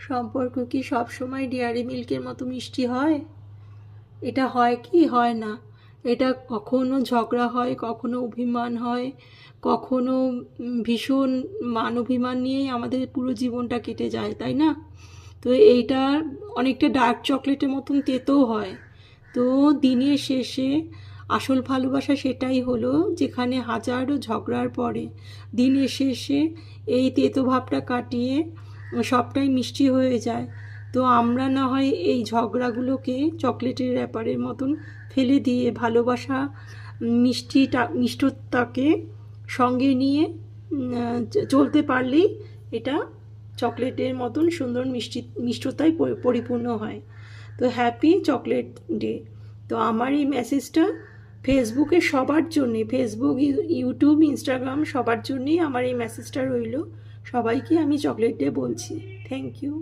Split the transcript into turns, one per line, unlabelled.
সম্পর্ক কি সব সময় ডেয়ারি মিল্কের মতো মিষ্টি হয়? এটা হয় কি হয় না। এটা কখনো ঝগড়া হয়, কখনো অভিমান হয়, কখনো ভীষণ মান অভিমান নিয়েই আমাদের পুরো জীবনটা কেটে যায়, তাই না? তো এইটা অনেকটা ডার্ক চকলেটের মতন তেতো হয়। তো দিনের শেষে আসল ভালোবাসা সেটাই হলো, যেখানে হাজারো ঝগড়ার পরে দিনের শেষে এই তেতো ভাবটা কাটিয়ে সবটাই মিষ্টি হয়ে যায়। তো আমরা না হয় এই ঝগড়াগুলোকে চকলেটের র্যাপারের মতন ফেলে দিয়ে ভালোবাসা মিষ্টতাকে সঙ্গে নিয়ে চলতে পারলেই এটা চকলেটের মতন সুন্দর মিষ্টতায় পরিপূর্ণ হয়। তো হ্যাপি চকলেট ডে। তো আমার এই মেসেজটা ফেসবুকে সবার জন্যে, ফেসবুক, ইউটিউব, ইনস্টাগ্রাম সবার জন্যেই আমার এই মেসেজটা রইল। সবাইকে আমি চকলেট ডে বলছি। Thank you.